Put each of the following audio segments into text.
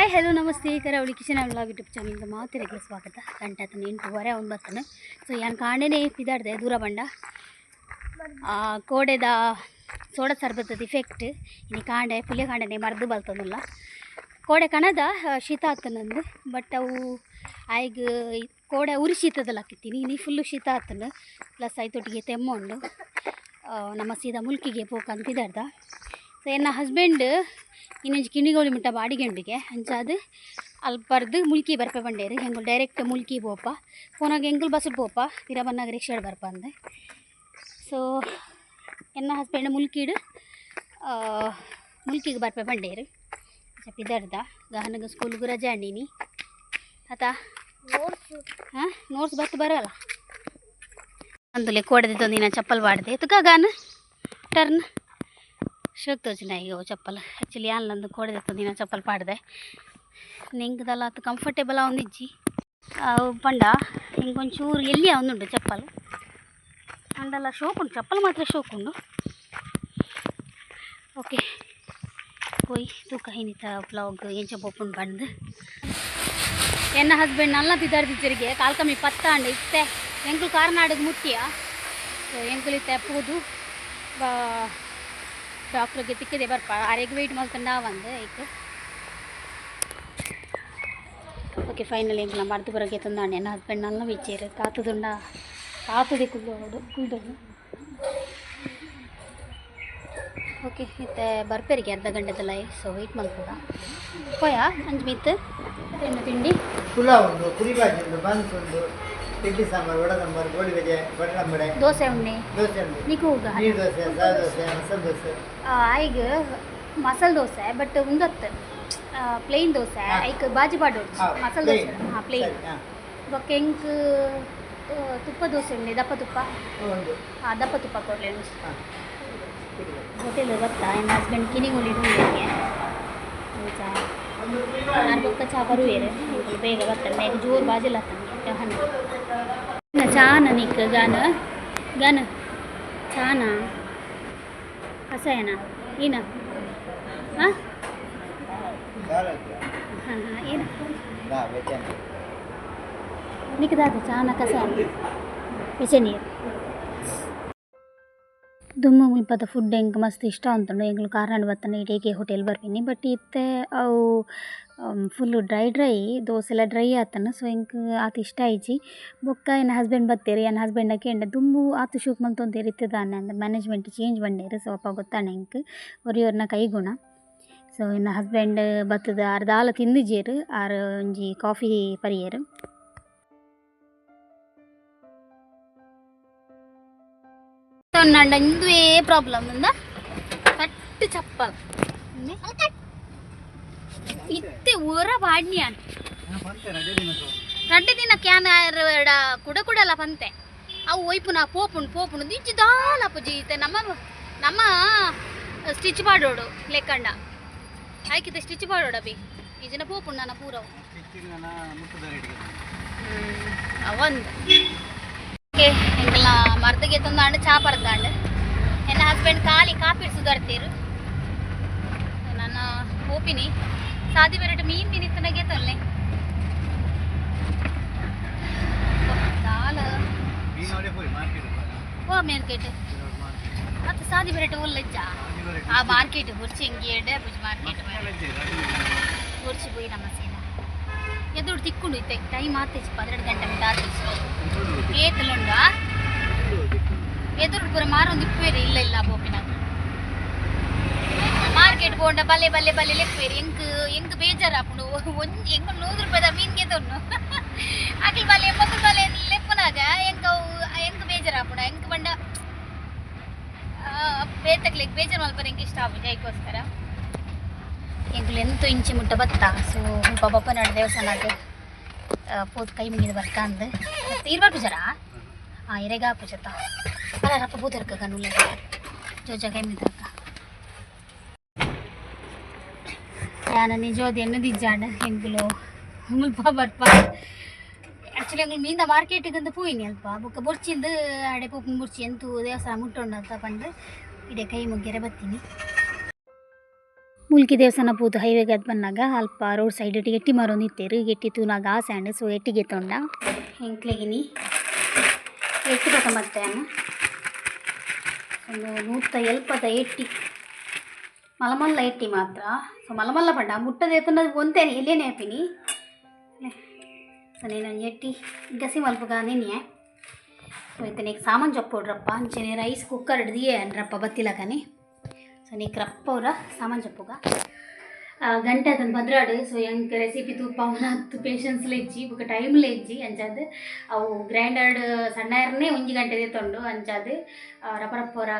Hi hello ನಮಸ್ತೆ ಕರಾವಳಿ kitchen vlog YouTube ಚಾನಲ್ಗೆ ಮಾತಿರಕ್ಕೆ ಸ್ವಾಗತ. ಗಂಟೆ 8:15 ಅವ್ನು ಬರ್ತಾನೆ. ಸೊ ಯಾನ್ ಕಾಂಡೇನೆ ಪಿದಾಡ್ದೆ ದೂರ ಬಂಡ ಕೋಡೆದ ಸೋಡ ಸರ್ಬತ್ತದ ಇಫೆಕ್ಟ್ ಇನ್ನು ಕಾಂಡೆ ಪುಲಿಯ ಕಾಂಡೆನೆ ಮರ್ದು ಬಲ್ತದಲ್ಲ ಕೋಡೆ ಕಣದ ಶೀತ ಆಗ್ತಾನಂದು. ಬಟ್ ಅವು ಆಯ್ಗ ಕೋಡೆ ಉರಿ ಶೀತದಲ್ಲಿ ಹಾಕಿತ್ತೀನಿ ಇನ್ನು ಫುಲ್ಲು ಶೀತ ಆಗ್ತಾನೆ. ಪ್ಲಸ್ ಆಯ್ತೊಟ್ಟಿಗೆ ತೆಮ್ಮೊಂಡು ನಮ್ಮ ಸೀದಾ ಮುಲ್ಕಿಗೆ ಪೋಕಂದು ಪಿದಾಡ್ದ. ಸೊ ಎನ್ನ ಹಸ್ಬೆಂಡ್ ಇನ್ನೊಂದು ಕಿಣಿಗೋಳಿ ಮಿಟ್ಟ ಬಾಡಿಗೆಂಡಿಗೆ ಅಂಚಾದು ಅಲ್ಲಿ ಬರ್ದು ಮುಲ್ಕಿ ಬರ್ಪೆ ಬಂಡೇರಿ ಹೆಂಗೆ ಡೈರೆಕ್ಟ್ ಮುಲ್ಕಿ ಪೋಪ ಪೋನಾಗ ಹೆಂಗಲ್ ಬಸ್ ಪೋಪ ತೀರ ಬನ್ನಾಗ ರಿಕ್ಷಾಡ್ ಬರ್ಪ ಅಂದೆ. ಸೊ ಎನ್ನ ಹಸ್ಬೆಂಡ್ ಮುಲ್ಕಿಡು ಮುಲ್ಕಿಗೆ ಬರ್ಪೆ ಬಂಡೇರಿ ಪಿದಾಡ್ದ. ಗಹನಗ ಸ್ಕೂಲ್ಗೂ ರಜೆ ಅಂಡೀನಿ ಆತಾ ನೋಟ್ಸ್ ಬತ್ತು ಬರಲ್ಲ ಅಂದಲೆ ಕೋಡದಿತ್ತೊಂದಿನ ಚಪ್ಪಲ್ ಬಾಡ್ದೆ ತುಕ ಗಾನ ಟರ್ನ್ ಶೋಕ್ ತೋಚಿನ ಈಗ ಚಪ್ಪಲ್ ಆ್ಯಕ್ಚುಲಿ ಆನ್ಲಂದು ಕೋಡದಿತ್ತೊಂದಿನ ಚಪ್ಪಲ್ ಪಾಡ್ದೆ ನಿಂಗದಲ್ಲ ಅದು ಕಂಫರ್ಟೇಬಲ್ ಒಂದಿಜ್ಜಿ ಅವು ಪಂಡ ಹಿಂಗೊಂಚೂರು ಎಲ್ಲಿ ಅವನುಂಡು ಚಪ್ಪಲ್ ಅಂಡಲ್ಲ ಶೋಕುಂಡು ಚಪ್ಪಲ್ ಮಾತ್ರ ಶೋಕುಂಡು. ಓಕೆ పోయి ತೂಕ ಹಿನಿತ ಬ್ಲಾಗ್ ಎಂಚ ಪೋಪುಂಡು ಬಂದು ಎನ್ನ ಹಸ್ಬೆಂಡ್ ನಲ್ಲ ಪಿದಾರ್ದಿದ್ದರಿಗೆ ಕಾಲ್ ಕಮ್ಮಿ ಪತ್ತ ಅಂಡ ಇತ್ತೆ ಎಂಕುಲು ಕಾರ್ನಾಡಿಗೆ ಮುಟ್ಟಿಯ ಎಂಕುಲು ಇತ್ತೆ ಪೋದು ಡಾಕ್ಟ್ರಿಗೆ ತಿಕ್ಕದೆ ಬರ್ಪ ಆರೆಗ್ ವೆಯ್ಟ್ ಮಾಡ್ಕೊಂಡು ಬಂದು ಈಗ ಓಕೆ ಫೈನಲ್ ಎಂಕುಲ ಮರ್ದು ಬರೋಕೆ ತಂದಾಂಡೆ ಎನ್ನ ಹಸ್ಬೆಂಡ್ ನಲ್ಲ ವಿಚ್ಚೇರು ತಾತದುಂಡ ತಾತದೆ ಕುಲ್ದೋಡು ಓಕೆ ಇತ್ತೆ ಬರ್ಪೇರಿಗೆ ಅರ್ಧ ಗಂಟೆದಲ್ಲ ಸೊ ವೆಯ್ಟ್ ಮಾಡ್ಬೋದ ಪೋಯ ಅಂಜು ಮಿತ್ತು ಏನು ತಿಂಡಿ ಪುಲಾವ್ ಉಂಟು ಪುರಿ ಬಾಜಿ ಉಂಟು ಬನ್ಸ್ ಉಂಟು ಇಡ್ಲಿ ಸಾಂಬಾರು ವಡೆ ಸಾಂಬಾರು ಗೋಳಿ ಬಜೆ ಬಟಂಬಡೆ ದೋಸೆ ಉಂಡೆ ದೋಸೆ ಉಂಟು ನೀಕು ಹೋಗ ನೀರು ದೋಸೆ ಸಾರು ದೋಸೆ ಮಸಾಲೆ ದೋಸೆ ಈಗ ಮಸಾಲೆ ದೋಸೆ ಬಟ್ ಉಂದತ್ತು ಪ್ಲೇನ್ ದೋಸೆ ಐಕ್ ಬಾಜಿ ಪಾಡೋಡು ಮಸಾಲೆ ದೋಸೆ ಹಾಂ ಪ್ಲೇನ್ ಇವಾಗ ಕೆಂಕ್ ತುಪ್ಪ ದೋಸೆ ಉಂಡೆ ದಪ್ಪ ತುಪ್ಪ ಹಾಂ ದಪ್ಪ ತುಪ್ಪ ಕೊಡಲಿ ಹೋಟೆಲ್ ಗೊತ್ತಾ ನನ್ನ ಹಸ್ಬೆಂಡ್ ಕಿನಿಗೋಳಿ ಡೂರಿಗೆ ನಾನು ಪಕ್ಕ ಚಾ ಬರುವೇರು ಬೇಗ ಬರ್ತಾನೆ ಈಗ ಜೋರು ಬಾಜಿಲ್ಲ ತಂಗೆ ಹಣ್ಣು ಚಾನ ನಿಕ್ ಗಾನ ಗಾನ ಚಾನ ಕಸಾಯನ ಏನ ಹಾಂ ಹಾಂ ಹಾಂ ಏನು ನಿಕ್ದಾದ ಚಾನ ಕಸಾಯ ಬಿಸಿ ನೀರು ದುಮ್ಮ ಮುಲ್ಪದ ಫುಡ್ ಹೆಂಗೆ ಮಸ್ತ್ ಇಷ್ಟ ಅಂತಂಡು ಎಂಗ್ಳು ಕಾರ್ನಾಡು ಬತ್ತಾನೆ ಇಡೀಗೆ ಹೋಟೆಲ್ ಬರ್ತೀನಿ ಬಟ್ ಇತ್ತೆ ಅವು ಫುಲ್ಲು ಡ್ರೈ ದೋಸೆ ಎಲ್ಲ ಡ್ರೈ ಆತನ ಸೊ ಹೆಂಗೆ ಆತ ಇಷ್ಟ ಆಯ್ಜಿ ಬೊಕ್ಕ ನನ್ನ ಹಸ್ಬೆಂಡ್ ಬತ್ತೇರಿ ನನ್ನ ಹಸ್ಬೆಂಡಕ್ಕೆ ಎಂಡ ದುಂಬು ಆತು ಶೂಕ್ ಮಲ್ತೊಂದು ಇರ್ತದಾನೆ ಅಂದ ಮ್ಯಾನೇಜ್ಮೆಂಟ್ ಚೇಂಜ್ ಬಂಡೇರು ಸೊ ಅಪ್ಪ ಗೊತ್ತಾನೆ ಹೆಂಗೆ ಒರಿಯವ್ರನ್ನ ಕೈಗುಣ. ಸೊ ನನ್ನ ಹಸ್ಬೆಂಡ್ ಬತ್ತದ ಅರ್ಧ ಹಾಲು ತಿಂದಿಜೇರು ಆರು ಒಂಜಿ ಕಾಫಿ ಪರಿಯರು ನಂಡ ಇಂದುವೇ ಪ್ರಾಬ್ಲಮ್ ಅಂದ ಕಟ್ಟು ಚಪ್ಪಲ್ ಇತ್ತೆ ಊರ ಬಾಡ್ನಿಯಾನ್ ರಡ್ಡೆ ದಿನ ಕ್ಯಾನ್ ಕುಡಲ್ಲ ಪಂತೆ ಅವು ಒಯ್ಪುನ ಪೋಪುಂಡು ದಿಜ್ಜಿ ದಾಲಪ್ಪಜಿ ಇತ್ತೆ ನಮ್ಮ ಸ್ಟಿಚ್ ಮಾಡೋಡು ಲೆಕ್ಕಂಡ ಆಯ್ಕಿತ್ತೆ ಸ್ಟಿಚ್ ಮಾಡೋಡ ಬಿ ಈ ಜನ ಪೋಪುಂಡು ನನ್ನ ಪೂರವು ಅವಂದು ಎಂಕಲ್ಲ ಮರ್ದಗೆ ತಂದಾಂಡು ಚಾ ಪರ್ದಾಂಡು ಎನ್ನ ಹಸ್ಬೆಂಡ್ ಖಾಲಿ ಕಾಪಿ ಸುಧಾರ್ತೀರು ನಾನು ಹೋಪಿನಿ ಸಾದಿ ಬೆರಟು ಮೀನು ತಿನ್ನಿತ್ತನಾಗೆ ತೊಲ್ಲೆ ದಾಲ ಓ ಮಾರ್ಕೆಟ್ ಮತ್ತು ಸಾದಿ ಬೆರಟು ಒಲ್ಲೆಜ್ಜ ಆ ಮಾರ್ಕೆಟ್ ಹುರ್ಚಿ ಹೆಂಗೆ ಮಾರ್ಕೆಟ್ ಹುರ್ಚಿ போய் ನಮ್ಮ ಸೀನಾ ಎದುರು ತಿಕ್ಕೊಂಡು ಇತ್ತೆ ಟೈಮ್ ಆತೇಜಿ 12 ಗಂಟೆ ಮಿಂಟ ಆತೇಜಿ ಏತಲುಂಡ ಎದುರು ಪೂರ ಮಾರೊಂದು ಇಪ್ಪೇರಿ ಇಲ್ಲ ಬೋಪಿನಾಗ ಮಾರ್ಕೆಟ್ ಬೋಂಡ ಬಲ್ಲೆ ಲೆಪ್ಪೇರಿ ಎಂಕ್ ಬೇಜಾರಾಪುಂಡು ಒಂಜಿ ಎಂಕ್ 100 ರೂಪಾಯಿದ ಮೀನ್ಗೆ ತೊನ್ನು ಅಕ್ಲಿ ಬಲ್ಲೆ ಮಕ್ಕಳು ಬಲ್ಲೆ ಲೆಪ್ಪನಾಗ ಎಂಕ್ ಬೇಜಾರಾಪುಂಡ ಎಂಕ್ ಬಂಡ ಬೇತಕ್ಲೆಗ್ ಬೇಜಾರು ಮಲ್ಪರ ಎಂಕ್ ಇಷ್ಟ ಆಪುಜಿ ಅದಕ್ಕೋಸ್ಕರ ಎಂಕುಲು ಎಂತು ಇಂಚಿ ಮುಟ್ಟ ಬತ್ತ ಸೊ ಬಪ್ಪನಾಡು ದೇವಸ್ಥಾನಕ್ಕೆ ಪೋತ್ ಕೈ ಮುಗಿದು ಬರ್ಕ ಅಂದು ಮತ್ತು ಇರ್ಬಾರ್ದು ಜರ ಹಾಂ ಎರೆಗ ಪೂಜತ್ತ ಅಲ್ಲಪ್ಪ ಪೂತರ್ಕ ಗನುಲ್ಲ ಜೋಜ ಕೈ ಮುಗಿದಕ್ಕ ಯಾನ ನಿಜವಾದ ಎನ್ನದಿಜ್ಜಾಂಡ ಎಂಕುಲು ಮುಲ್ಪ ಬರ್ಪ ಆ್ಯಕ್ಚುಲಿ ಎಂಕುಲು ಮೀಂದ ಮಾರ್ಕೆಟಿಗಂದು ಪೋಯಿನಿ ಅಲ್ಪ ಬೊಕ್ಕ ಬೊರ್ಚಿಂದು ಅಡೆ ಪೋಪುನ ಬುರ್ಚಿ ಎಂತು ದೇವಸ್ಥಾನ ಮುಟ್ಟೊಂಡು ಅಂತ ಪಂಡು ಇಡೆ ಕೈ ಮುಗ್ಗೆರೆ ಬತ್ತೀನಿ ಮುಲ್ಕಿ ದೇವಸ್ಥಾನ ಪೂತು ಹೈವೇಗೆ ಅದು ಬಂದಾಗ ಅಲ್ಪ ರೋಡ್ ಸೈಡ್ ಎಟ್ಟಿ ಮರೊಂದು ಇತ್ತೇರು ಎಟ್ಟಿ ತೂನಾಗ ಆಸೆ ಅಂಡು ಸೊ ಎಟ್ಟಿಗೆ ತೊಂಡ ಎಂಕ್ಲೆಗಿನಿ ಎಟ್ಟಿ ಪಕ್ಕ ಮತ್ತೆ ಒಂದು 170 ಎಟ್ಟಿ ಮಲಮಲ್ಲ ಎಟ್ಟಿ ಮಾತ್ರ ಸೊ ಮಲಮಲ್ಲ ಪಂಡ ಮುಟ್ಟದೆ ಎತ್ತುನ್ನದು ಒಂತೇನೆ ಎಲ್ಲೇನೆ ಹಾಪಿನಿ ಸೊ నేను ಎಟ್ಟಿ ಗಸಿ ಮಲ್ಪಗ ನೆನೆಯೆ ಸೊ ಇತನಿಗೆ ಸಾಮಾನು ಚಪ್ಪೋಡ್ರಪ್ಪ ಅಂಚೆನೆ ರೈಸ್ ಕುಕ್ಕರ್ ಹಿಡ್ದಿಯೇ ಅನ್ರಪ್ಪ ಬತ್ತಿಲ್ಲ ಕನೆ ಸೊ ನೀ ಕ್ರಪ್ಪವ್ರ ಸಾಮಾನು ಚಪ್ಪುಗ ಗಂಟೆ ಅದನ್ನು ಬದ್ರಾಡು ಸೊ ಹೆಂಗೆ ರೆಸಿಪಿ ತೂಪ ಅವನ ಹತ್ತು ಪೇಷನ್ಸ್ಲ ಇಜ್ಜಿ ಬುಕ್ಕ ಟೈಮ್ಲ ಇಜ್ಜಿ ಅಂಚಾದು ಅವು ಗ್ರೈಂಡರ್ಡ್ ಸಣ್ಣರ್ನೇ 1 ಗಂಟೆ ತೊಂಡು ಅಂಚಾದು ರಪರಪ್ಪರ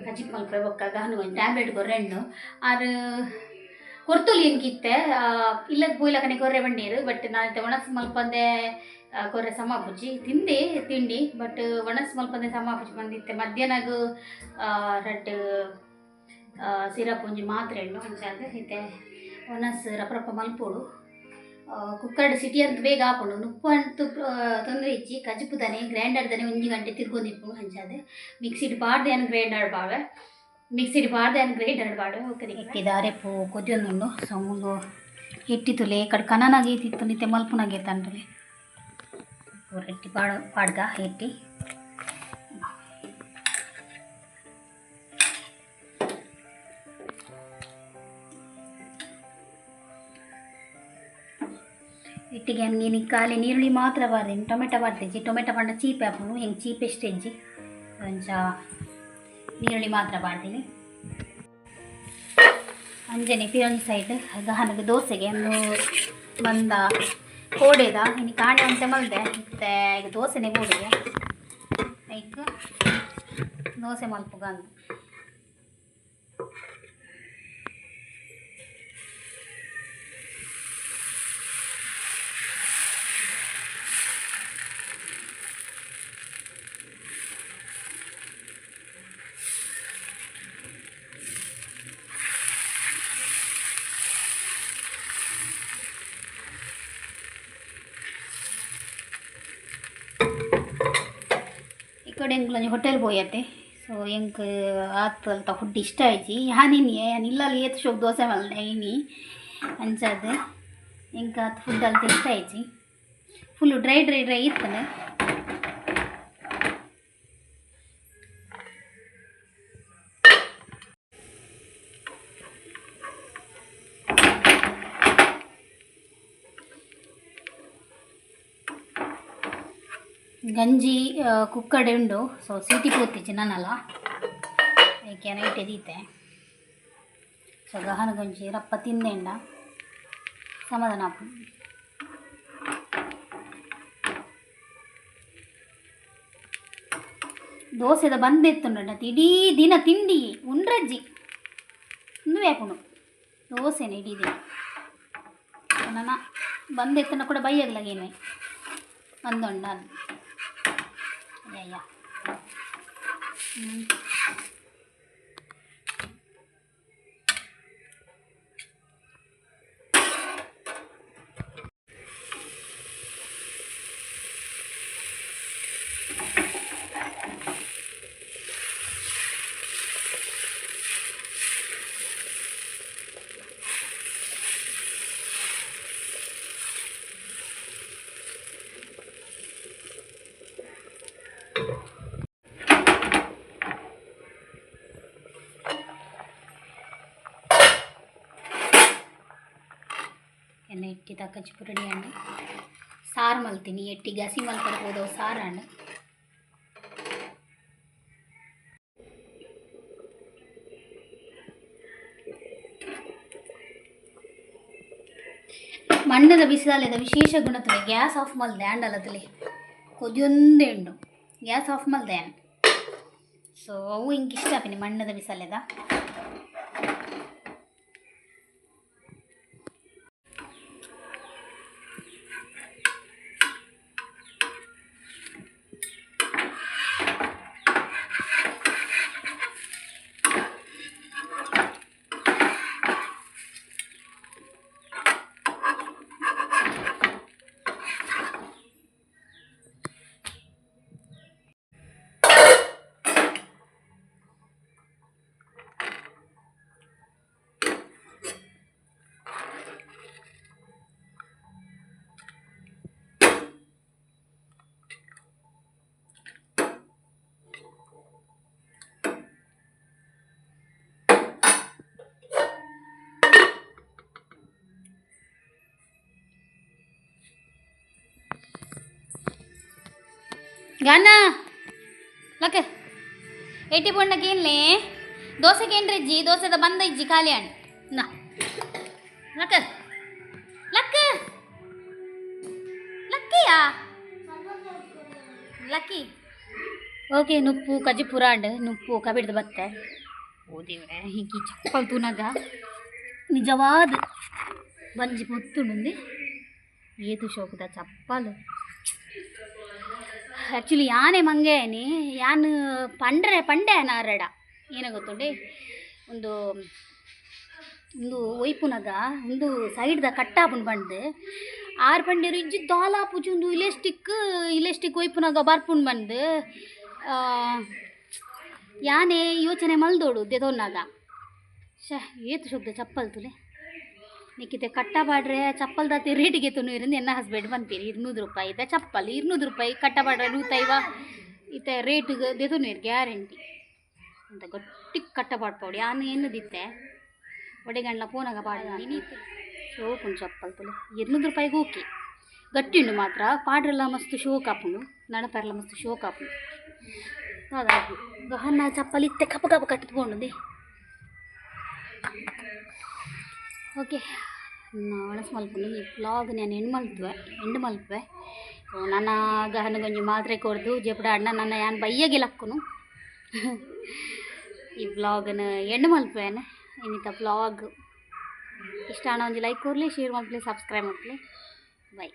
ಕಜಿಪ್ ಮಲ್ಪೆ ಬೊಕ್ಕಾಗ ಒಂದು ಟ್ಯಾಬ್ಲೆಟ್ ಕೊರ್ರೆಣ್ಣು ಆರು ಕೊರ್ತುಲಿ ಹೆಂಗಿತ್ತೆ ಇಲ್ಲದ ಬೋಯ್ಲ ಕನೆ ಕೊರ್ರೆ ಬಂಡೀರು ಬಟ್ ನಾನು ಒಣಸ್ ಮಲ್ಪಂದೆ ಕೊರ್ರೆ ಸಮಾಪುಜಿ ತಿಂದೆ ತಿಂಡಿ ಬಟ್ ಒಣಸ್ ಮಲ್ಪಂದೆ ಸಮಾಪುಜಿ ಬಂದಿತ್ತೆ ಮಧ್ಯಾಹ್ನಗೂ ರಡ್ ಸಿರಪ್ ಒಂಜಿ ಮಾತ್ರೆ ಹಣ್ಣು ಅಂಚಾದ ಇತ್ತೆ ಒನಸ್ ರಪ್ರಪ್ಪ ಮಲ್ಪೋಡು ಕುಕ್ಕರ್ಡ್ ಸಿಟಿ ಅಂತ ಬೇಗ ಹಾಕೊಂಡು ಉಪ್ಪು ಅಂತೂ ತೊಂದರೆ ಇಚ್ಚಿ ಕಜಪುದಾನೆ ಗ್ರೈಂಡರ್ದಾನೆ 1 ಗಂಟೆ ತಿರ್ಗೊಂದಿಪ್ಪು ಅಂಚಾದ ಮಿಕ್ಸಿಡ್ ಪಾಡ್ದೆ ಅನ್ನು ಗ್ರೈಂಡರ್ ಬಾವೆ ಮಿಕ್ಸಿಡ್ ಪಾಡ್ದೆ ಅನ್ನು ಗ್ರೈಂಡರ್ ಬಾವೆ ಓಕೆ ಇಟ್ಟಿದ್ದಾರೆ ಪೂ ಕೊದ್ಯೊಂದುಂಡು ಸೊ ಮುಂದು ಇಟ್ಟಿತುಲೆ ಕಡೆ ಕನನಾಗಿ ತಿತ್ತು ನಿತ್ತೆ ಮಲ್ಪುನಾಗೆ ತಂಡ್ರೆ ಎಟ್ಟಿ ಪಾಡ್ಗ ಎಟ್ಟಿ ಇಟ್ಟಿಗೆ ಹಂಗೆ ಖಾಲಿ ನೀರುಳ್ಳಿ ಮಾತ್ರ ಬಾರ್ದೇನು ಟೊಮೆಟೊ ಬಾರ್ತಿಜ್ಜಿ ಟೊಮೆಟೊ ಪಂಡ ಚೀಪ್ ಹಾಪುನು ಹೆಂಗೆ ಚೀಪ್ ಎಷ್ಟು ಹೆಜ್ಜಿ ಕೊಂಚ ನೀರುಳ್ಳಿ ಮಾತ್ರ ಬಾಡ್ತೀನಿ ಅಂಜನೆ ಪಿರೊಂದು ಸೈಡ್ ಗಹನಗೆ ದೋಸೆಗೆ ಒಂದು ಬಂದ ಕೋಡೆದ ಇನ್ನು ಕಾಣೆ ಅಂತ ಮಲ್ದೆ ಮತ್ತೆ ಈಗ ದೋಸೆನೆ ಬೋಡಿಗೆ ಲೈಕ್ ದೋಸೆ ಮಲ್ಪುಗ ಅಂದು ಕಡೆ ಎಂಕ್ಲೊಂಜಿ ಹೋಟೆಲ್ ಪೋಯತ್ತೆ ಸೊ ಎಂಕ್ ಆತು ಅಲ್ತ ಫುಡ್ ಇಷ್ಟ ಆಯ್ತು ಯಾನಿನಿ ಇಲ್ಲಲ್ಲಿ ಏತು ಶೋಕ್ ದೋಸೆ ಮಲ್ದೆ ಇನಿ ಅಂಚದು ಎಂಕ್ ಆತು ಫುಡ್ ಅಲ್ತ ಇಷ್ಟ ಆಯ್ತು ಫುಲ್ಲು ಡ್ರೈ ಇತ್ತನೆ ಗಂಜಿ ಕುಕ್ಕಡೆ ಉಂಡು ಸೊ ಸೀಟಿ ಪೋತಿಜ್ಜಿ ನಾನಲ್ಲ ಏಕೆ ನೈಟ್ ಎದೀತೆ ಸೊ ಗಹನ ಗಂಜಿ ರಪ್ಪ ತಿಂದೆಂಡ ಸಮಾಧಾನ ಆಪು ದೋಸೆದ ಬಂದೆತ್ತುಂಡ ಇಡೀ ದಿನ ತಿಂಡಿ ಉಂಡ್ರಜ್ಜಿ ಒಂದು ವ್ಯಾಪುಂಡು ದೋಸೆನೆ ಇಡೀ ದಿನ ನನ್ನ ಬಂದೆತ್ತುಂಡ ಕೂಡ ಬೈಯಾಗ್ಲಾಗೇನೆ ಬಂದೊಂಡ ಅದು ಅಯ್ಯ ಎಣ್ಣೆ ಇಟ್ಟಿ ತಕ್ಕಚ್ಚಿ ಪುರಡಿ ಅಂಡು ಸಾರು ಮಲ್ತೀನಿ ಎಟ್ಟಿ ಗಸಿ ಮಲ್ಪಡ ಹೋದವು ಸಾರು ಅಂಡು ಮಣ್ಣದ ಬಿಸಿಲಲ್ಲದ ವಿಶೇಷ ಗುಣತಲೆ ಗ್ಯಾಸ್ ಆಫ್ ಮಲ್ದೆ ಅಂಡಲತಲೆ ಕೊದಿಯೊಂದೇ ಉಂಡು ಗ್ಯಾಸ್ ಆಫ್ ಮಲ್ದೆ ಸೊ ಅವು ಹಿಂಗೆ ಇಷ್ಟ ಆಪಿನಿ ಮಣ್ಣದ ಬಿಸಿಲದ ಗಾನ ಲಕ್ಕ 80 ಪೊಂಡಕ್ಕೆ ಏನ್ಲೇ ದೋಸೆಗೆ ಏನ್ರಿ ಇಜ್ಜಿ ದೋಸೆದ ಬಂದ ಇಜ್ಜಿ ಖಾಲಿ ಅಣ್ಣ ನಾ ಲಕ್ಕ ಲಕ್ಕ ಲಕ್ಕಿಯಾ ಲಕ್ಕಿ ಓಕೆ ನುಪ್ಪು ಕಜ್ಜಿ ಪುರಾಂಡ್ ನುಪ್ಪು ಕಬಿಡ್ದು ಬತ್ತೆ ಓದಿವ್ರೆ ಹೀಗೆ ಚಪ್ಪಲ್ ತೂನಾಗ ನಿಜವಾದ ಬಂಜಿ ಪುತ್ತುಂಡು ಏತು ಶೋಕದ ಚಪ್ಪಲು ಆ್ಯಕ್ಚುಲಿ ಯಾನೇ ಮಂಗೇನಿ ಯಾನು ಪಂಡೆ ನಾರಡ ಏನ ಗೊತ್ತುಂಡೆ ಒಂದು ಒಂದು ಒಯ್ಪುನಗ ಒಂದು ಸೈಡ್ದ ಕಟ್ಟಾಪುನ್ ಬಂದು ಆರು ಪಂಡೇರು ಇಜ್ಜಿ ದಾಲಾಪುಜಿ ಒಂದು ಇಲೆಸ್ಟಿಕ್ ಒಯ್ಪುನಗ ಬರ್ಪುನ್ ಬಂದು ಯಾನೇ ಯೋಚನೆ ಮಲ್ದೋಡು ದೆದೋನಾಗ ಏತು ಶೋಕ್ದ ಚಪ್ಪಲ್ ತುಲೆ ನಿಕ್ಕಿತೆ ಕಟ್ಟಬಾಡ್ರೆ ಚಪ್ಪಲ್ ದಾತಿ ರೇಟಿಗೆ ತುನೂರಿಂದ ಎನ್ನ ಹಸ್ಬೆಂಡ್ ಬಂತೀರಿ 200 ರೂಪಾಯಿ ಇದೆ ಚಪ್ಪಲ್ 200 ರೂಪಾಯಿ ಕಟ್ಟಬಾಡ್ರೆ 105 ಇತ್ತೆ ರೇಟಿಗೆ ದೇತು ನೀರು ಗ್ಯಾರಂಟಿ ಅಂತ ಗಟ್ಟಿ ಕಟ್ಟಬಾಡ್ಪೌಡಿ ಯಾನು ಎನ್ನದಿತ್ತೆ ಒಡೆಗಣ್ಣ ಫೋನಾಗ ಪಾಡಿ ಶೋಕುಂಡು ಚಪ್ಪಲ್ ತುಲೆ 200 ರೂಪಾಯಿಗೆ ಓಕೆ ಗಟ್ಟಿ ಉಂಡು ಮಾತ್ರ ಪಾಡ್ರೆಲ್ಲ ಮಸ್ತ್ ಶೋಕ್ ಆಪುಂಡು ನಡಪರೆಲ್ಲ ಮಸ್ತ್ ಶೋಕ್ ಆಪುಂಡು ಅದಾಗಿ ಗಹನ ಚಪ್ಪಲ್ ಇತ್ತೆ ಕಪ್ಪ ಕಟ್ಟಿಟ್ಕೊಂಡುಂದೆ ಓಕೆ ಅಣಸು ಮಲ್ಪುಂಡು ಈ ವ್ಲಾಗ್ ನಾನು ಎಂಡ್ ಮಲ್ಪೆ ನನ್ನ ಗಹನ ಗೊಂಜಿ ಮಾತ್ರೆ ಕೊಡ್ದು ಜೆಪಡ ಅಣ್ಣ ನನ್ನ ಯಾನ್ ಬಯ್ಯಗೆ ಲಕ್ಕುನು ಈ ವ್ಲಾಗನ ಎಂಡ್ ಮಲ್ಪೇನೆ ಇನ್ನಿತ ವ್ಲಾಗ್ ಇಷ್ಟ ಅಣ್ಣ ಒಂದು ಲೈಕ್ ಕೊಡಲಿ ಶೇರ್ ಮಾಡಲಿ ಸಬ್ಸ್ಕ್ರೈಬ್ ಮಾಡಲಿ ಬೈ